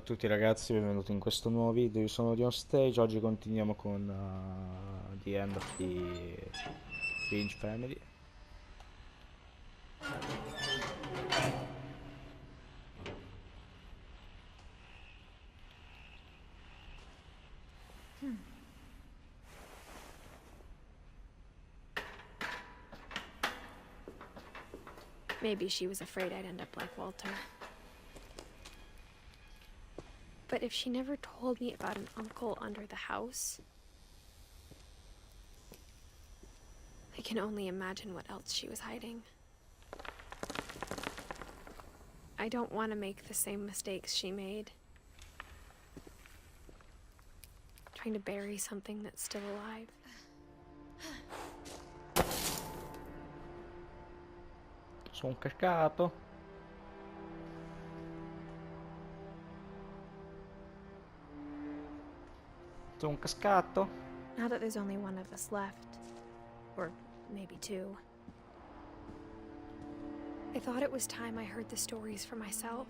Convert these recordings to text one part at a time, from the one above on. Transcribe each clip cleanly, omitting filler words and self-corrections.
Ciao a tutti ragazzi, benvenuti in questo nuovo video. Io sono di On Stage. Oggi continuiamo con The End of the Finch Family. Maybe she was afraid I'd end up like Walter. But if she never told me about an uncle under the house, I can only imagine what else she was hiding. I don't want to make the same mistakes she made. Trying to bury something that's still alive. Sono cascato. Sono cascato. Now that there's only one of us left, or maybe two, I thought it was time I heard the stories for myself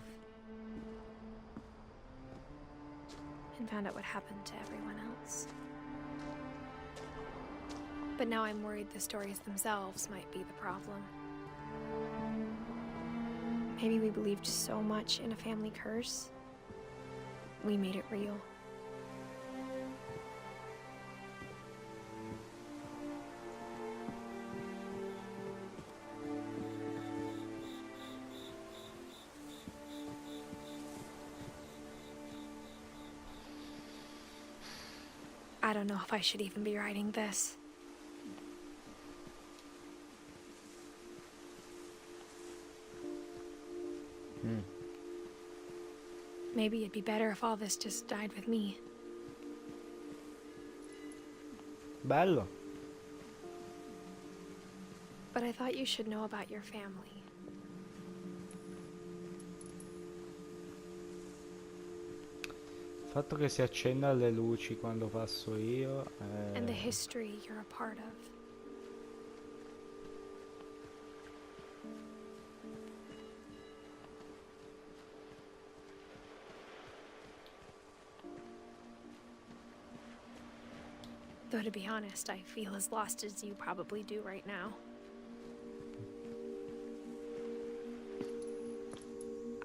and found out what happened to everyone else. But now I'm worried the stories themselves might be the problem. Maybe we believed so much in a family curse, we made it real. I don't know if I should even be writing this. Maybe it'd be better if all this just died with me. Bello. But I thought you should know about your family. Il fatto che si accenda le luci quando passo io And the history you're a part of. Though to be honest, I feel as lost as you probably do right now.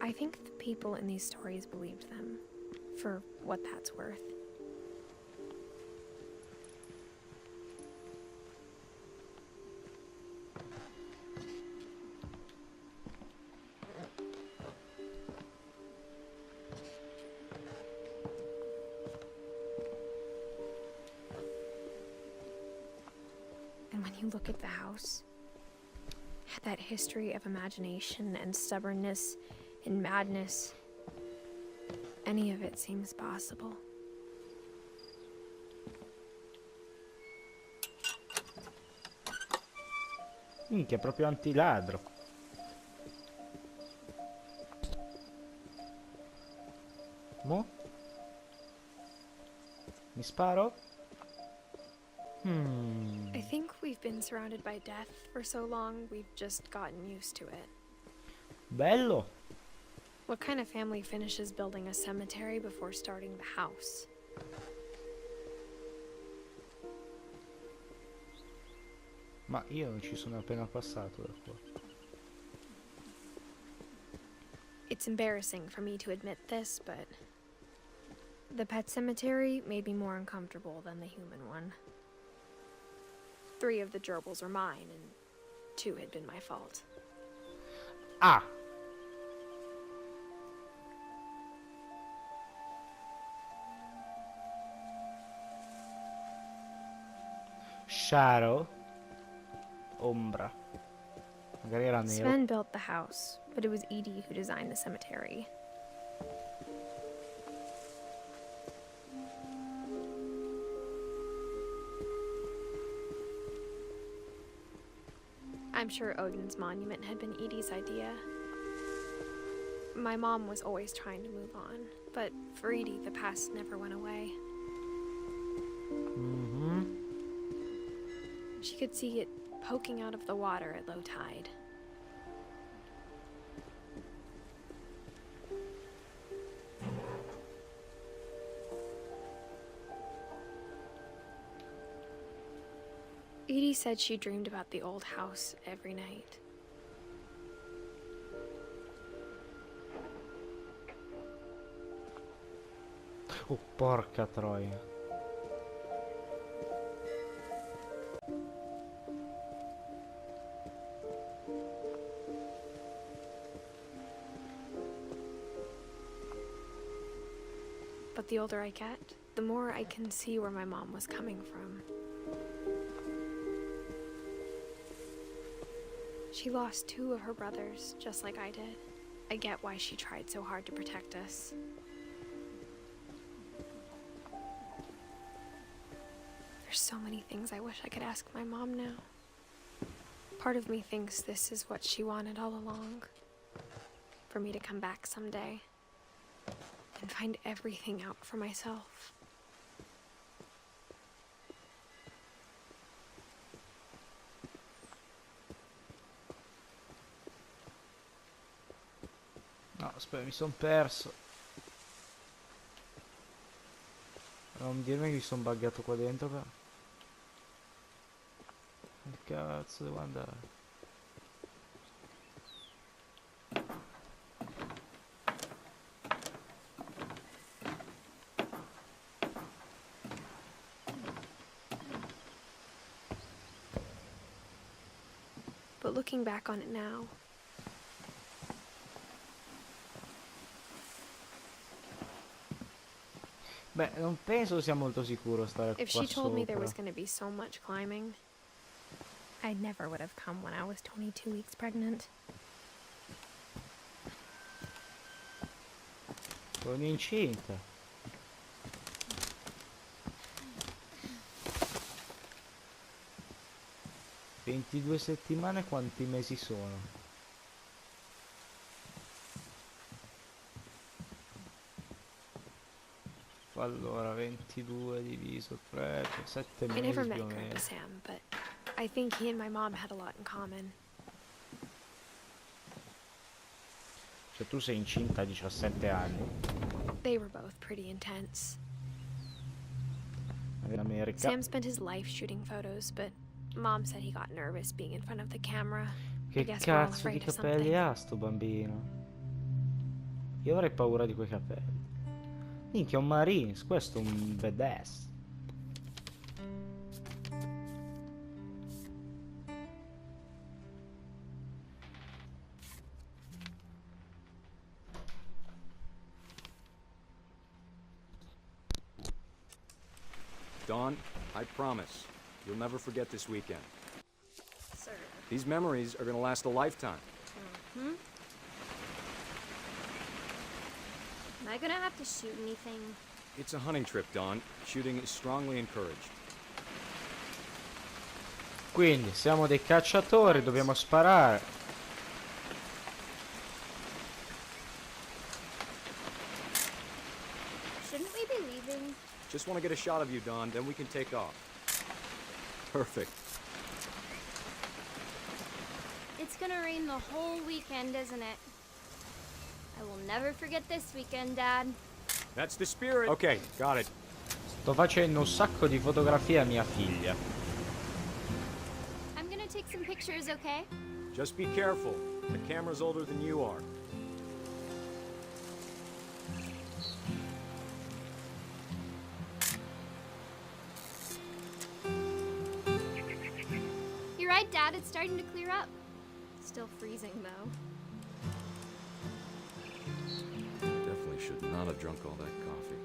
I think the people in these stories believed them, for what that's worth. And when you look at the house, that history of imagination and stubbornness and madness, any of it seems possible. Minchia, è proprio antiladro. Mo? Mi sparo? I think we've been surrounded by death for so long, we've just gotten used to it. Bello. What kind of family finishes building a cemetery before starting the house? Ma io non ci sono appena passato da qua. It's embarrassing for me to admit this, but the pet cemetery made me more uncomfortable than the human one. 3 of the gerbils are mine, and 2 had been my fault. Ah! Shadow. Ombra. Magari era nero. Sven built the house, but it was Edie who designed the cemetery. I'm sure Odin's monument had been Edie's idea. My mom was always trying to move on, but for Edie, the past never went away. She could see it poking out of the water at low tide. Edie said she dreamed about the old house every night. Oh, porca troia. But the older I get, the more I can see where my mom was coming from. She lost 2 of her brothers, just like I did. I get why she tried so hard to protect us. There's so many things I wish I could ask my mom now. Part of me thinks this is what she wanted all along. For me to come back someday and find everything out for myself. No, aspetta, mi son perso. Non dirmi che mi sono buggato qua dentro, però. Che cazzo devo andare? But looking back on it now, Beh, non penso sia molto sicuro stare if qua she told me there sopra. was going to be so much climbing, I never would have come when I was 22 weeks pregnant. Sono incinta. 22 settimane, quanti mesi sono? Allora, 22 diviso 3, 7 I never mesi met più o Grandpa meno. Sam, but I think he and my mom had a lot in common. Cioè tu sei incinta a 17 anni. They were both pretty intense. In America. Sam spent his life shooting photos, but Mom said he got nervous being in front of the camera. I Che guess we're all cazzo di afraid of capelli something. ha sto bambino? Io avrei paura di quei capelli. Minchia, un Marines, questo è un badass. Dawn, I promise, you'll never forget this weekend. Sir. These memories are gonna last a lifetime. Hmm? Am I gonna have to shoot anything? It's a hunting trip, Dawn. Shooting is strongly encouraged. Quindi siamo dei cacciatori, dobbiamo sparare. Shouldn't we be leaving? Just want to get a shot of you, Dawn, then we can take off. Perfect. It's gonna rain the whole weekend, isn't it? I will never forget this weekend, Dad. That's the spirit. Okay, got it. Sto facendo un sacco di fotografie a mia figlia. I'm gonna take some pictures, okay? Just be careful. The camera's older than you are. You're right, Dad. It's starting to clear up. Still freezing, though. Definitely should not have drunk all that coffee.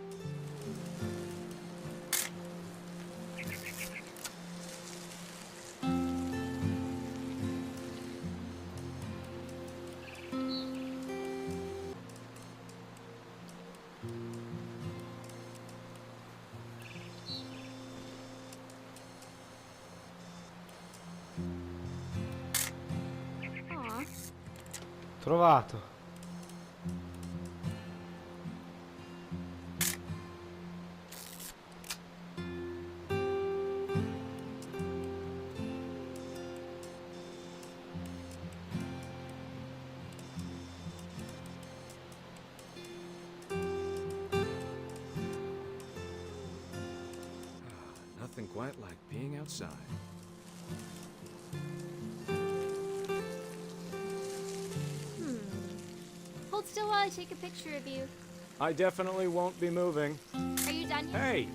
Aw. Trovato. Nothing quite like being outside. hold still while I take a picture of you. I definitely won't be moving. Are you done here? Hey!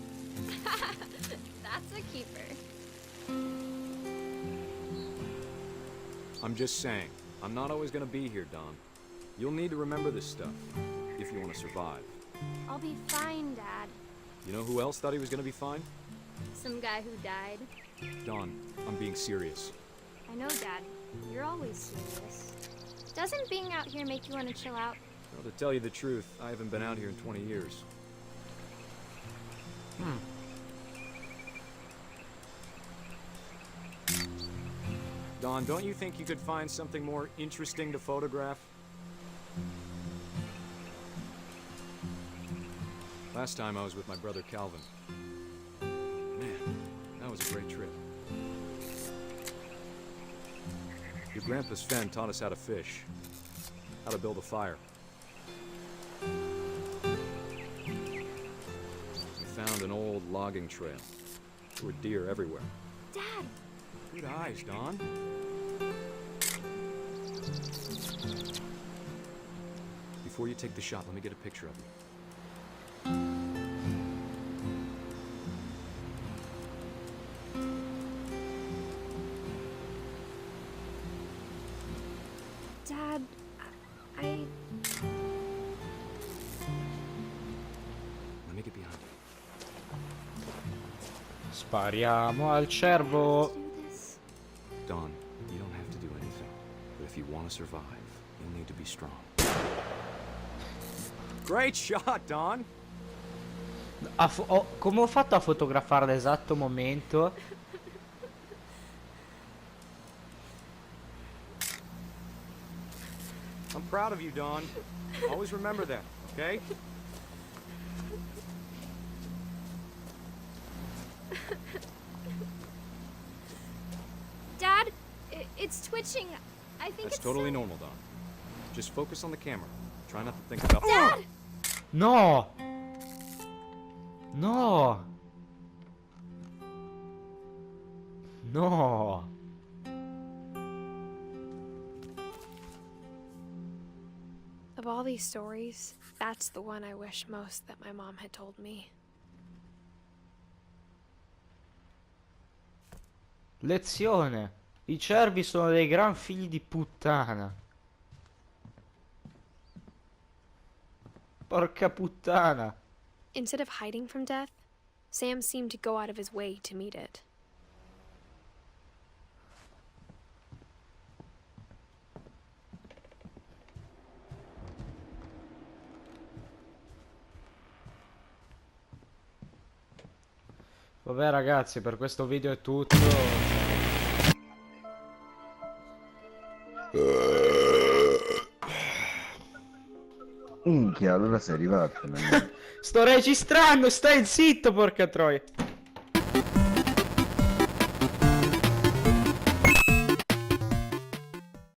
That's a keeper. I'm just saying, I'm not always gonna be here, Don. You'll need to remember this stuff, if you want to survive. I'll be fine, Dad. You know who else thought he was gonna be fine? Some guy who died. Don, I'm being serious. I know, Dad. You're always serious. Doesn't being out here make you want to chill out? Well, to tell you the truth, I haven't been out here in 20 years. Don, don't you think you could find something more interesting to photograph? Last time I was with my brother Calvin. Man, that was a great trip. Your grandpa Sven taught us how to fish, how to build a fire. We found an old logging trail. There were deer everywhere. Dad! Good eyes, Don. Before you take the shot, let me get a picture of you. Dad, I... Let me get behind you. Spariamo al cervo. Do this? Don, you don't have to do anything. But if you want to survive, you'll need to be strong. Great shot, Don! Come ho fatto a fotografare l'esatto momento? I'm proud of you, Don. Always remember that, okay? Dad, it's twitching. I think That's it's totally so- normal, Don. Just focus on the camera. Try not to think about... Dad! No! No! No! Of all these stories, that's the one I wish most that my mom had told me. Lezione! I cervi sono dei gran figli di puttana. Porca puttana. Instead of hiding from death, Sam seemed to go out of his way to meet it. Vabbè ragazzi, per questo video è tutto. Minchia, allora sei arrivato. Sto registrando, stai zitto, porca troia.